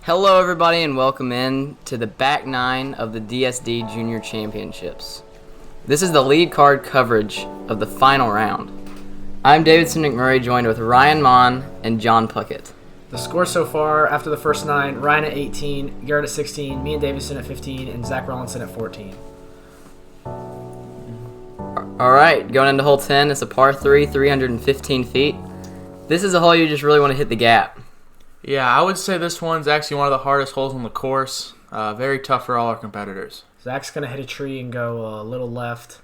Hello everybody and welcome in to the back nine of the DSD Junior Championships. This is the lead card coverage of the final round. I'm Davidson McMurray, joined with Ryan Mon and John Puckett. The score so far after the first nine: Ryan at 18, Garrett at 16, me and Davidson at 15, and Zach Rollinson at 14. Alright, going into hole 10, it's a par 3, 315 feet. This is a hole you just really want to hit the gap. Yeah, I would say this one's actually one of the hardest holes on the course. Very tough for all our competitors. Zach's going to hit a tree and go a little left.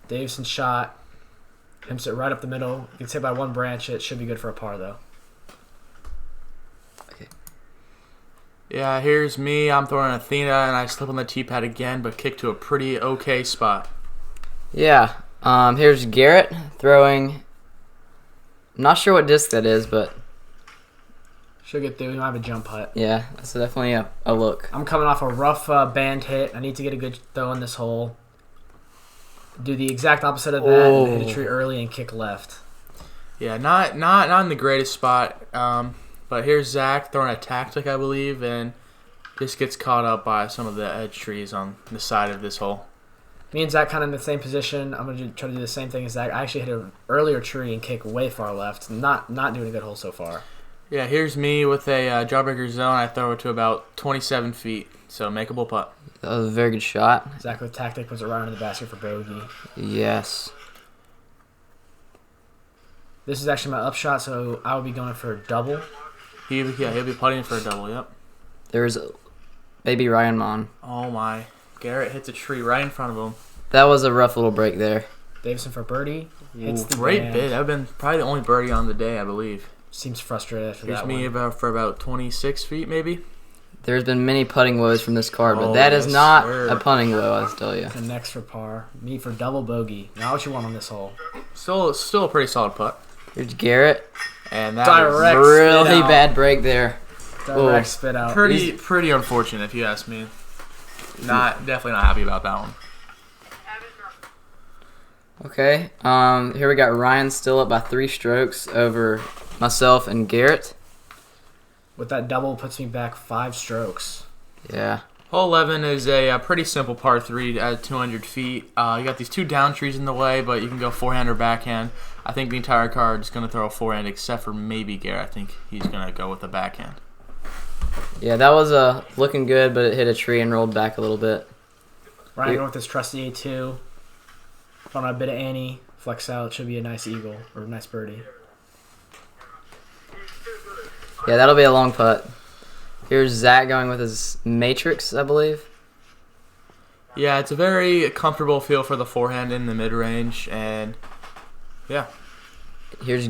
Davidson shot. Him sit right up the middle. You can hit by one branch. It should be good for a par, though. Okay. Yeah, here's me. I'm throwing Athena, and I slip on the tee pad again, but kick to a pretty okay spot. Yeah, here's Garrett throwing. I'm not sure what disc that is, but Should get through. We don't have a jump putt. yeah, that's definitely a look. I'm coming off a rough band hit. I need to get a good throw in this hole. Do the exact opposite of that and hit a tree early and kick left. Yeah, not in the greatest spot. But here's Zach throwing a tactic, I believe, and just gets caught up by some of the edge trees on the side of this hole. Me and Zach kind of in the same position. I'm going to try to do the same thing as Zach. I actually hit an earlier tree and kick way far left. Not doing a good hole so far. Yeah, here's me with a jawbreaker zone. I throw it to about 27 feet, so makeable putt. That was a very good shot. Zach with tactic puts it right into the basket for bogey. Yes. This is actually my upshot, so I will be going for a double. He'll be putting for a double, yep. There's baby Ryan Mon. Oh my. Garrett hits a tree right in front of him. That was a rough little break there. Davidson for birdie. Hits the Great band. bid. That would have been probably the only birdie on the day, I believe. Seems frustrated after Here's that me one. for about 26 feet, maybe. There's been many putting woes from this card, but Oh, that is yes, not sir. a putting woe, I tell you. And next for par. Me for double bogey. Now what you want on this hole? Still a pretty solid putt. Here's Garrett. And that Direct is Really spit out. bad break there. Direct spit out. pretty unfortunate, if you ask me. Definitely not happy about that one. Okay, here we got Ryan still up by 3 strokes over myself and Garrett. With that double puts me back 5 strokes. Yeah. Hole 11 is a pretty simple par 3 at 200 feet. You got these 2 down trees in the way, but you can go forehand or backhand. I think the entire card is going to throw a forehand, except for maybe Garrett. I think he's going to go with a backhand. Yeah, that was looking good, but it hit a tree and rolled back a little bit. Ryan going with his trusty A2. On a bit of Annie. Flex out. It should be a nice eagle or a nice birdie. Yeah, that'll be a long putt. Here's Zach going with his Matrix, I believe. Yeah, it's a very comfortable feel for the forehand in the mid-range, and yeah. Here's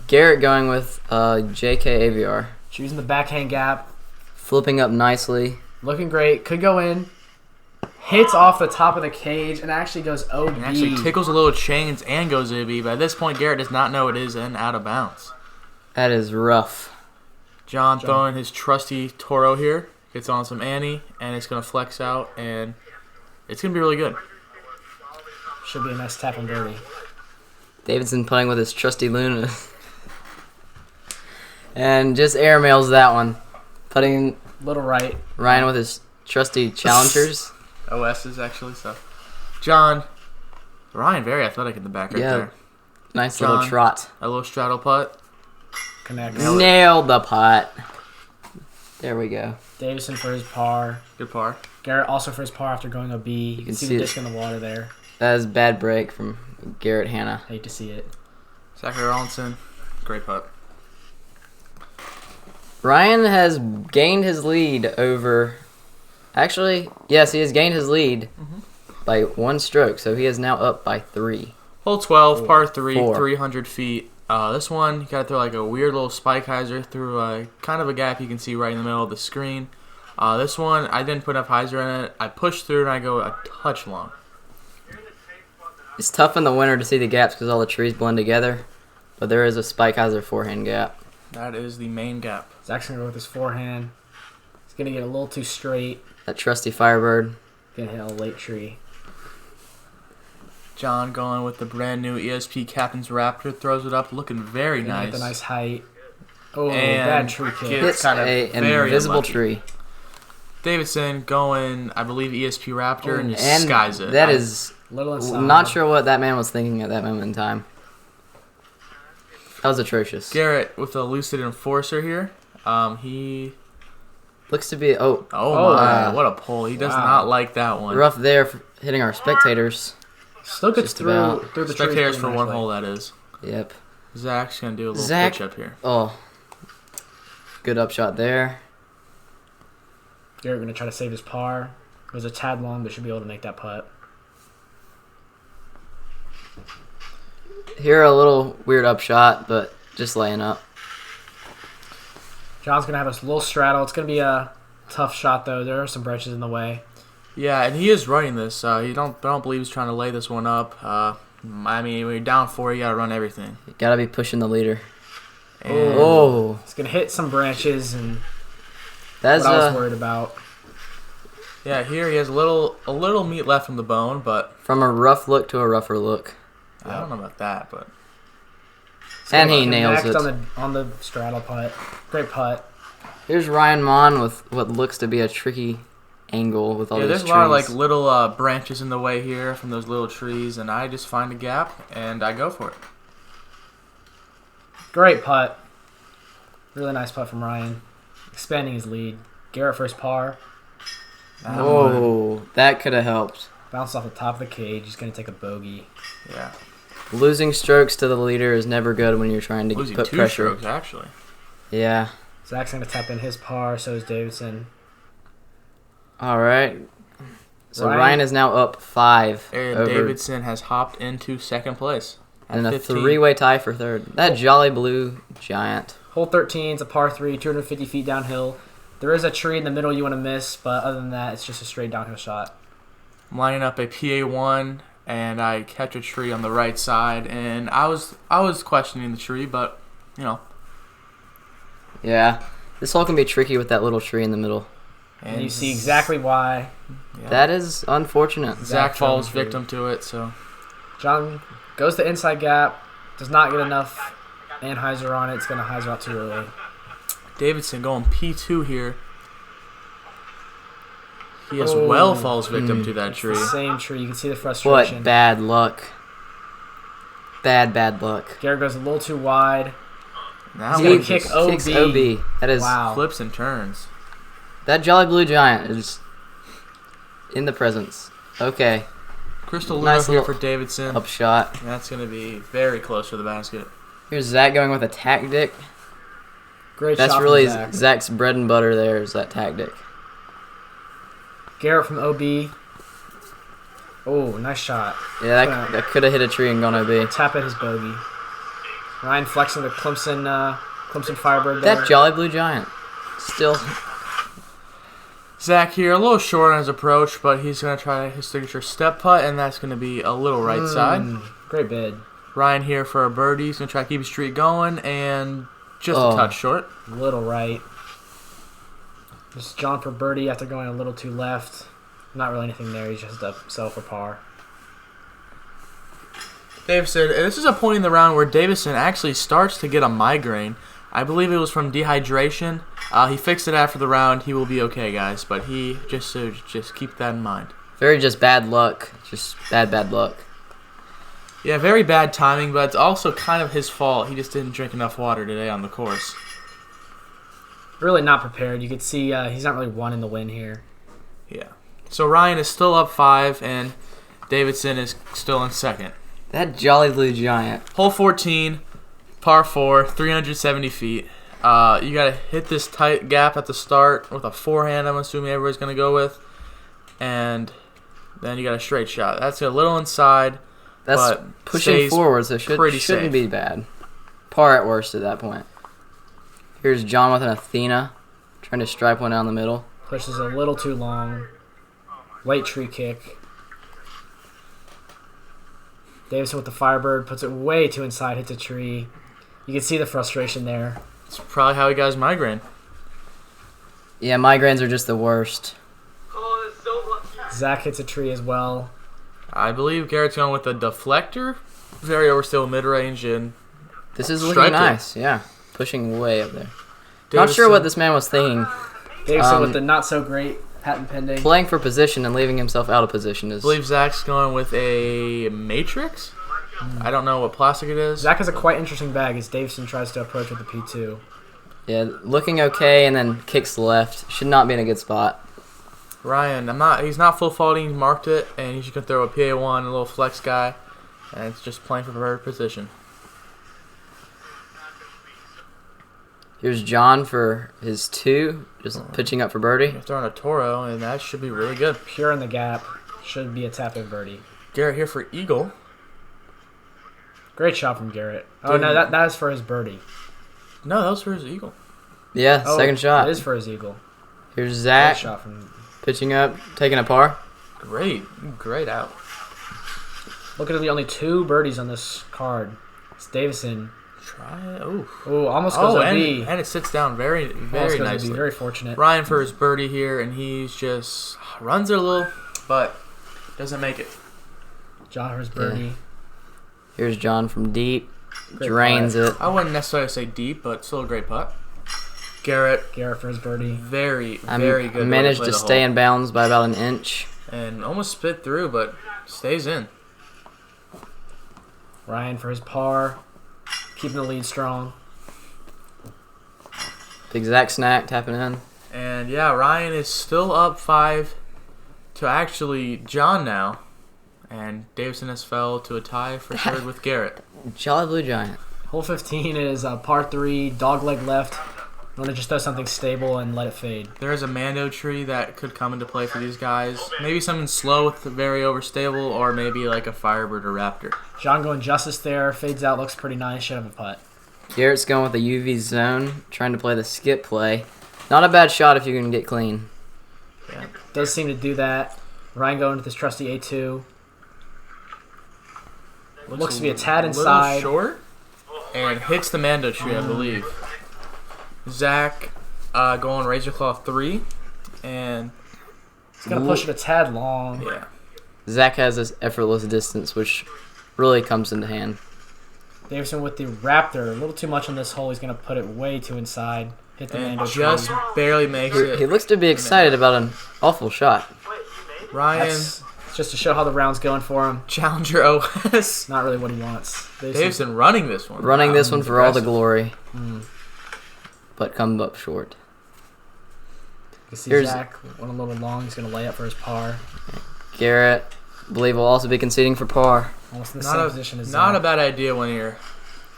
Garrett going with JK AVR. Choosing the backhand gap. Flipping up nicely. Looking great. Could go in. Hits off the top of the cage and actually goes OB. And actually tickles a little chains and goes OB, but at this point, Garrett does not know it is and out of bounds. That is rough. John throwing his trusty Toro here. Gets on some Annie, and it's going to flex out, and it's going to be really good. Should be a nice tap and birdie. Davidson putting with his trusty Luna. And just airmails that one. Putting Little right. Ryan with his trusty Challengers. OS's actually, so. Ryan, very athletic in the back right there. Nice little John. trot. A little straddle putt. Connect. Nailed the putt. There we go. Davison for his par. Good par. Garrett also for his par after going OB. You can see the it. disc in the water there. That is a bad break from Garrett Hanna. Hate to see it. Zachary Rollinson, great putt. Ryan has gained his lead over... Actually, yes, he has gained his lead by 1 stroke, so he is now up by 3. Hole 12, par 3, Four. 300 feet. This one, you got to throw like a weird little spike hyzer through kind of a gap you can see right in the middle of the screen. This one, I didn't put enough hyzer in it. I push through and I go a touch long. It's tough in the winter to see the gaps because all the trees blend together, but there is a spike hyzer forehand gap. That is the main gap. Zach's going to go with his forehand. He's going to get a little too straight. That trusty Firebird. Going to hit a late tree. John going with the brand new ESP Captain's Raptor, throws it up, looking very Gonna hit nice. the nice height. Oh, and bad tree kick. gets Hits kind of an very invisible unlucky. tree. Davidson going, I believe, ESP Raptor and just And skies it. that is Little inside. not sure what that man was thinking at that moment in time. That was atrocious. Garrett with a Lucid Enforcer here. He... Looks to be Oh Oh, my, wow. what a pull. He does Wow. not like that one. rough there for hitting our spectators. Still gets Just through about. the trees Spectators pretty for one nicely. hole, that is. Yep. Zach's going to do a little Zach- pitch up here. Oh. Good upshot there. Garrett going to try to save his par. It was a tad long, but should be able to make that putt. Here a little weird upshot, but just laying up. John's going to have a little straddle. It's going to be a tough shot, though. There are some branches in the way. Yeah, and he is running this. I don't believe he's trying to lay this one up. I mean, when you're down 4, you got to run everything. You gotta be pushing the leader. And Oh. It's going to hit some branches, and That's what I was worried about. yeah, here he has a little meat left from the bone, but from a rough look to a rougher look. I don't know about that. But And he nails Connect it. on the straddle putt. Great putt. Here's Ryan Mon with what looks to be a tricky angle with all yeah, these there's trees. a lot of like little branches in the way here from those little trees, and I just find a gap and I go for it. Great putt. Really nice putt from Ryan. Expanding his lead. Garrett first par. Oh, that could have helped. Bounced off the top of the cage. He's going to take a bogey. Yeah, Losing strokes to the leader is never good when you're trying to losing put 2 pressure. strokes actually. Yeah. Zach's going to tap in his par. So is Davidson. All right. So Ryan- Ryan is now up 5 And over Davidson has hopped into second place. at and a 15. 3-way tie for third. That Jolly Blue Giant. Hole 13 is a par 3, 250 feet downhill. There is a tree in the middle you want to miss, but other than that, it's just a straight downhill shot. I'm lining up a PA1, and I catch a tree on the right side, and I was questioning the tree, but you know. Yeah. This hole can be tricky with that little tree in the middle. And you see exactly why. yeah. That is unfortunate. Zach falls tree. victim to it. So John goes to inside gap. Does not get enough anhyzer on it. It's going to hyzer out too early. Davidson going P2 here. He as well falls victim to that It's tree. the same tree. You can see the frustration. What bad luck. Bad luck. Garrett goes a little too wide. Now He's he gonna kick OB. Kicks OB. That is Wow. flips and turns. that Jolly Blue Giant is in the presence. Okay. Crystal Luna Nice here little for Davidson. Upshot. That's going to be very close to the basket. Here's Zach going with a tactic. Great That's shot from really Zach. Zach's bread and butter there is that tactic. Garrett from OB. Oh, nice shot. Yeah, that could have hit a tree and gone OB. Tap at his bogey. Ryan flexing the Clemson Firebird there. That Jolly Blue Giant. Still. Zach here, a little short on his approach, but he's going to try his signature step putt, and that's going to be a little right side. Great bid. Ryan here for a birdie. He's going to try to keep his streak going, and just Oh. a touch short. Little right. Just John for birdie after going a little too left. Not really anything there. He's just a sell for par. Davidson, and this is a point in the round where Davidson actually starts to get a migraine. I believe it was from dehydration. He fixed it after the round. He will be okay, guys. But he just keep that in mind. Very just bad luck. Just bad luck. Yeah, very bad timing, but it's also kind of his fault. He just didn't drink enough water today on the course. Really not prepared. You could see he's not really wanting the win here. Yeah. So Ryan is still up 5, and Davidson is still in second. That Jolly Blue Giant. Hole 14, par 4, 370 feet. You got to hit this tight gap at the start with a forehand, I'm assuming everybody's going to go with. And then you got a straight shot. That's a little inside. That's but pushing stays forward, so pretty shouldn't safe. be bad. Par at worst at that point. Here's John with an Athena, trying to stripe one down the middle. Pushes a little too long. Late tree kick. Davidson with the Firebird puts it way too inside, hits a tree. You can see the frustration there. It's probably how he got his migraine. Yeah, migraines are just the worst. Zach hits a tree as well. I believe Garrett's going with a deflector. Very overstill mid-range, and This is looking Striped it. nice, yeah. pushing way up there. Not Davison. sure what this man was thinking. Davison with the not so great patent pending. Playing for position and leaving himself out of position I is. believe Zach's going with a Matrix. I don't know what plastic it is. Zach has a quite interesting bag as Davison tries to approach with the P2. Yeah, looking okay and then kicks left. Should not be in a good spot. Ryan, he's not full faulting. He marked it, and he's just gonna throw a PA1, a little flex guy, and it's just playing for bird position. Here's John for his 2, just pitching up for birdie. You're throwing a Toro, and that should be really good. Pure in the gap. Should be a tap-in birdie. Garrett here for Eagle. Great shot from Garrett. Oh, no, that is for his birdie. No, that was for his Eagle. Yeah, second shot. It is for his eagle. Here's Great Zach shot from... pitching up, taking a par. Great out. Looking at the only 2 birdies on this card. It's Davison. Try it. Ooh. Oh, almost goes and OB. it sits down very Almost very goes nicely. OB. Very fortunate. Ryan for his birdie here, and he's just runs it a little, but doesn't make it. John for his birdie. Here's John from deep. Great Drains putt. it. I wouldn't necessarily say deep, but still a great putt. Garrett, Garrett for his birdie. very good. I way managed play to the stay hole. in bounds by about an inch. And almost spit through, but stays in. Ryan for his par. Keeping the lead strong. Big Zach snack tapping in. And yeah, Ryan is still up 5 to actually John now. And Davison has fell to a tie for third with Garrett. Jolly Blue Giant. Hole 15 is par 3, dogleg left. You want to just throw something stable and let it fade. There is a Mando tree that could come into play for these guys. Maybe something slow with very overstable, or maybe like a Firebird or Raptor. John going justice there. Fades out. Looks pretty nice. Should have a putt. Garrett's going with the UV zone, trying to play the skip play. Not a bad shot if you can get clean. Yeah. Does seem to do that. Ryan going with his trusty A2. Looks to be a tad inside. Little short. And hits the Mando tree, I believe. Zach going Razor Claw 3. And He's going to push it a tad long. yeah. Zach has this effortless distance, which really comes into hand. Davison with the Raptor. A little too much on this hole. He's going to put it way too inside. Hit the And Mando just tree. barely makes it. He looks to be excited about an awful shot. Ryan, That's just to show how the round's going for him. Challenger OS. Not really what he wants. Davison running this one. Running Wow, this one for all the impressive. glory, Mm. but come up short. You see Here's- Zach went a little long. He's going to lay up for his par. Garrett, I believe, will also be conceding for par. Almost in the Not same a, position as not a Zach. bad idea when you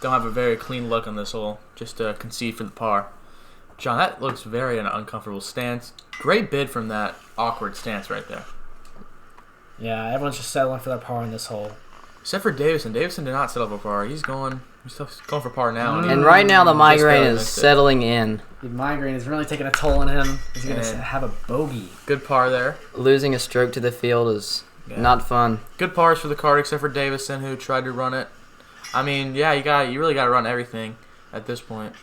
don't have a very clean look on this hole. Just to concede for the par. John, that looks very an uncomfortable stance. Great bid from that awkward stance right there. Yeah, everyone's just settling for their par in this hole. Except for Davison. Davison did not settle for par. He's going for par now. Mm. And right now the migraine barely is missed it. settling in. The migraine is really taking a toll on him. He's going to And- have a bogey. Good par there. Losing a stroke to the field is Yeah. not fun. Good pars for the card, except for Davison, who tried to run it. I mean, yeah, you really got to run everything at this point.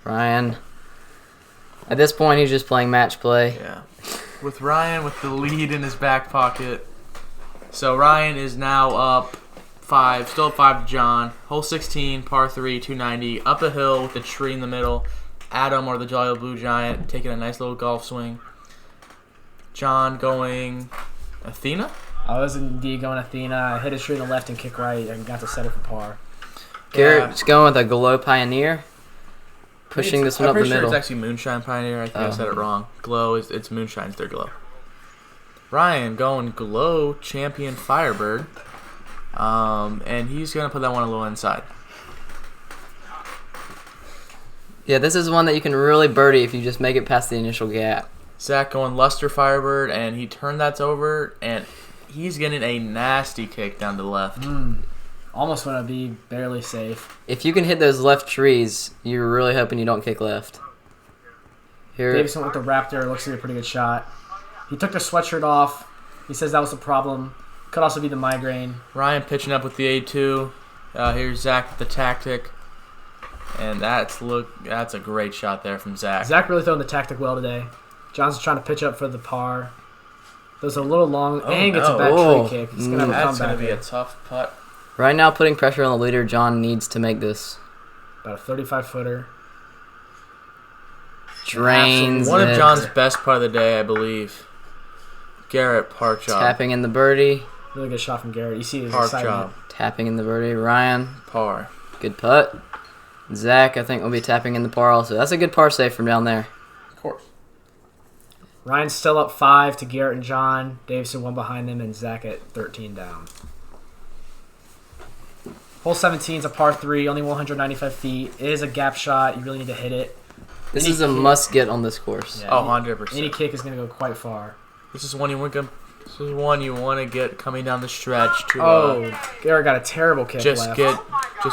Ryan, at this point, he's just playing match play. Yeah. With Ryan with the lead in his back pocket. So Ryan is now up 5, still up 5 to John. Hole 16, par 3, 290, up a hill with a tree in the middle. Adam, or the Jolly Blue Giant, taking a nice little golf swing. John going Athena. I was indeed going Athena. I hit a tree in the left and kick right and got to set it for par. Garrett's going with a Glow Pioneer, pushing this one up the I'm pretty sure middle. it's actually Moonshine Pioneer. I think I Oh. said it wrong. Glow it's Moonshine's their Glow. Ryan going Glow Champion Firebird, and he's gonna put that one a little inside. Yeah, this is one that you can really birdie if you just make it past the initial gap. Zach going Luster Firebird, and he turned that over, and he's getting a nasty kick down to the left. Almost want to be barely safe. If you can hit those left trees, you're really hoping you don't kick left. Here, Davison with the Raptor. Looks to be a pretty good shot. He took the sweatshirt off. He says that was the problem. Could also be the migraine. Ryan pitching up with the A2. Here's Zach with the tactic, and that's a great shot there from Zach. Zach really throwing the tactic well today. John's trying to pitch up for the par. Those a little long and gets a no. bad Oh. tree kick. He's gonna have a That's comeback. gonna be a here. tough putt. right now putting pressure on the leader, John needs to make this. About a 35-footer. drains One of it. John's best part of the day, I believe. Garrett, park job. Tapping in the birdie. Really good shot from Garrett. You see his Park excitement. job. Tapping in the birdie. Ryan, Par. good putt. Zach, I think, will be tapping in the par also. That's a good par save from down there. Of course. Ryan's still up 5 to Garrett and John. Davison 1 behind them, and Zach at 13 down. Hole 17 is a par 3, only 195 feet. It is a gap shot. You really need to hit it. This is a must-get on this course. Yeah, Oh, 100%. Any kick is going to go quite far. This is one you want to get coming down the stretch to Garrett got a terrible kick just left.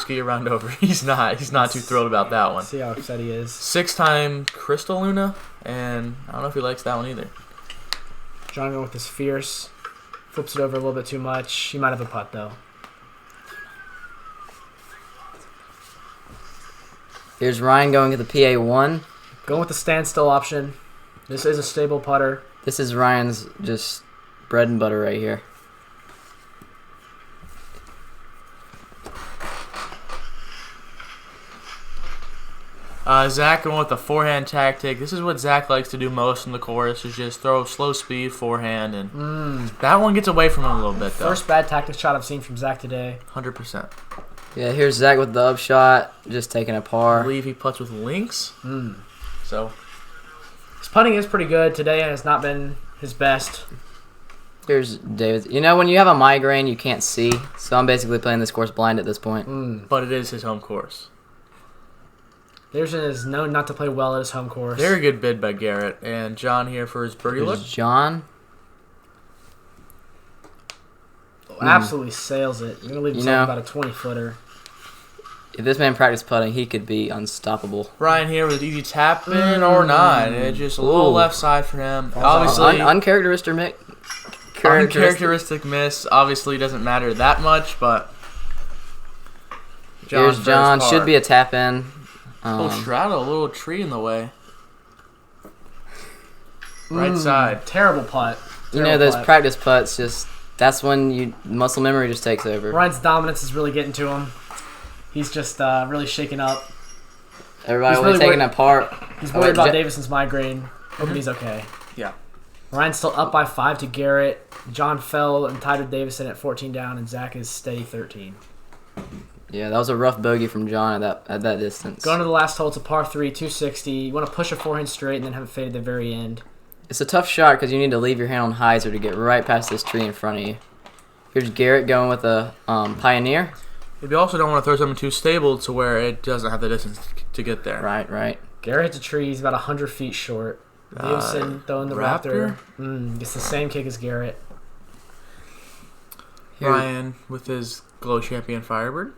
get your round over. He's not too thrilled about that one. See how upset he is. 6-time Crystal Luna, and I don't know if he likes that one either. John going with his fierce. Flips it over a little bit too much. He might have a putt, though. Here's Ryan going to the PA1. Going with the standstill option. This is a stable putter. This is Ryan's just bread and butter right here. Zach going with the forehand tactic. This is what Zach likes to do most in the course, is just throw slow speed forehand, and that one gets away from him a little bit, though. First bad tactic shot I've seen from Zach today. 100%. Yeah, here's Zach with the upshot, just taking a I par. believe he putts with links. So His putting is pretty good. Today has not been his best. Here's David. You know, when you have a migraine, you can't see. So I'm basically playing this course blind at this point. but it is his home course. Davidson is known not to play well at his home course. Very good bid by Garrett. And John here for his birdie look. Here's John. Absolutely sails it. You're going to leave himself about a 20-footer. If this man practiced putting, he could be unstoppable. Ryan here with easy tap in or not. It's just a little left side for him. Obviously, uncharacteristic miss. Obviously, doesn't matter that much, but Here's John. Should be a tap in. Little straddle, a little tree in the way. Right side. Terrible putt. You know, those practice putts, just that's when muscle memory just takes over. Ryan's dominance is really getting to him. He's just really shaking up. Everybody really taking apart. He's worried about Davison's migraine. Hoping he's okay. Yeah. Ryan's still up by 5 to Garrett. John fell and tied with Davison at 14 down, and Zach is steady 13. Yeah, that was a rough bogey from John at that distance. Going to the last hole, it's a par 3, 260. You want to push a forehand straight and then have it fade at the very end. It's a tough shot because you need to leave your hand on hyzer to get right past this tree in front of you. Here's Garrett going with a Pioneer. You also don't want to throw something too stable to where it doesn't have the distance to get there. Right. Garrett hits a tree. He's about 100 feet short. Davison throwing the Raptor. Gets the same kick as Garrett. Ryan with his Glow Champion Firebird.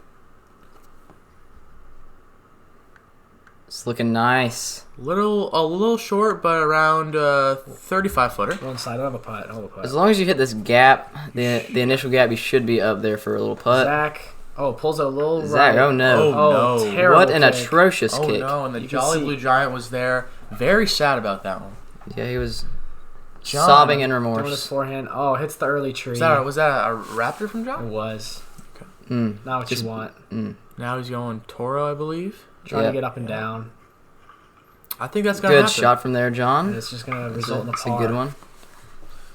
It's looking nice. A little short, but around 35-footer. One side, I don't have a putt. Hold a putt. As long as you hit this gap, the initial gap, you should be up there for a little putt. Zach, pulls a little Zach, right. oh no. Oh, no. Terrible What an kick. atrocious Oh kick. no, and the Jolly Blue Giant was there. Very sad about that one. Yeah, he was John, sobbing in Throwing his remorse. forehand. Oh, hits the early tree. Was that a Raptor from It John? was. Mm. Not what you want. Now he's going Toro, I believe. Trying to get up and down. I think that's going to Good happen. shot from there, And John. it's just going to result in a It's par. a good one.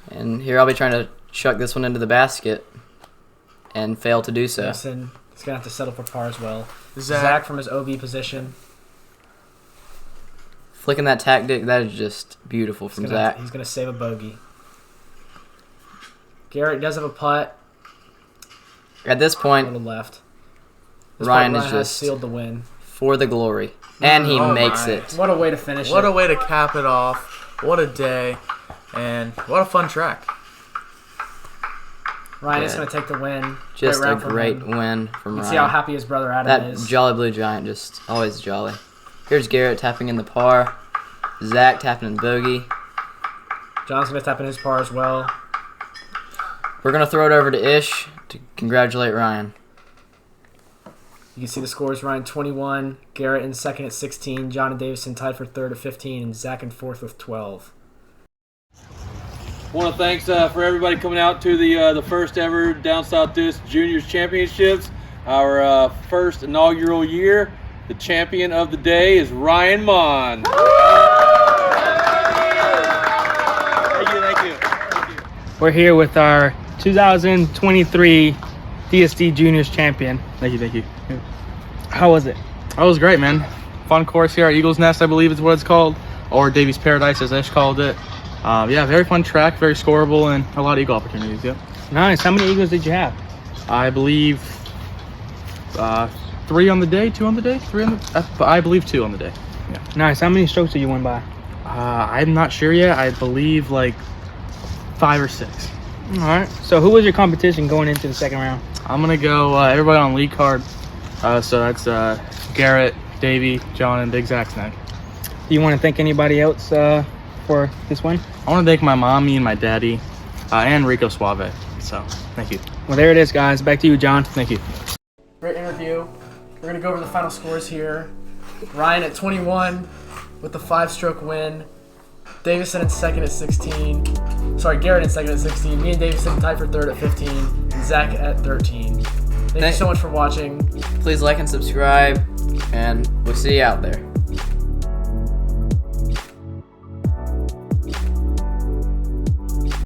And here I'll be trying to chuck this one into the basket and fail to do so. Davison, he's going to have to settle for par as well. Zach Zach from his OB position. Flicking that tactic, that is just beautiful from Zach. He's going to save a bogey. Garrett does have a putt. At this A point, little left. Ryan is has just sealed the win. for the glory. And he Oh makes my. it. What a way to finish What it. a way to cap it off. What a day. And what a fun track. Ryan is Yeah. going to take the win. Just a round from great him. win from You Ryan. can see how happy his brother Adam That is. Jolly Blue Giant, just always jolly. Here's Garrett tapping in the par. Zach tapping in the bogey. John's going to tap in his par as well. We're going to throw it over to Ish to congratulate Ryan. You can see the scores: Ryan 21, Garrett in second at 16, John and Davison tied for third at 15, and Zach in fourth with 12. I want to thanks for everybody coming out to the first ever Down South Disc Juniors Championships, our first inaugural year. The champion of the day is Ryan Mon. We're here with our 2023 DSD Juniors champion. Thank you. How was it? That was great, man. Fun course here at Eagle's Nest, I believe is what it's called, or Davies Paradise, as Ish called it. Yeah, very fun track, very scoreable, and a lot of eagle opportunities. Yeah. Nice. How many eagles did you have? I believe 3 on the day, 2 on the day, 3 on the. I believe 2 on the day. Yeah. Nice. How many strokes did you win by? I'm not sure yet. I believe like 5 or 6. All right. So who was your competition going into the second round? I'm gonna go everybody on lead card. So that's Garrett, Davey, John, and Big Zach Snack. Do you want to thank anybody else for this win? I want to thank my mommy and my daddy, and Rico Suave. So thank you. Well, there it is, guys. Back to you, John. Thank you. Great interview. We're gonna go over the final scores here. Ryan at 21 with the 5-stroke win. Davison in second at 16. Sorry, Garrett in second at 16. Me and Davison tied for third at 15. And Zach at 13. Thank you so much for watching. Please like and subscribe, and we'll see you out there.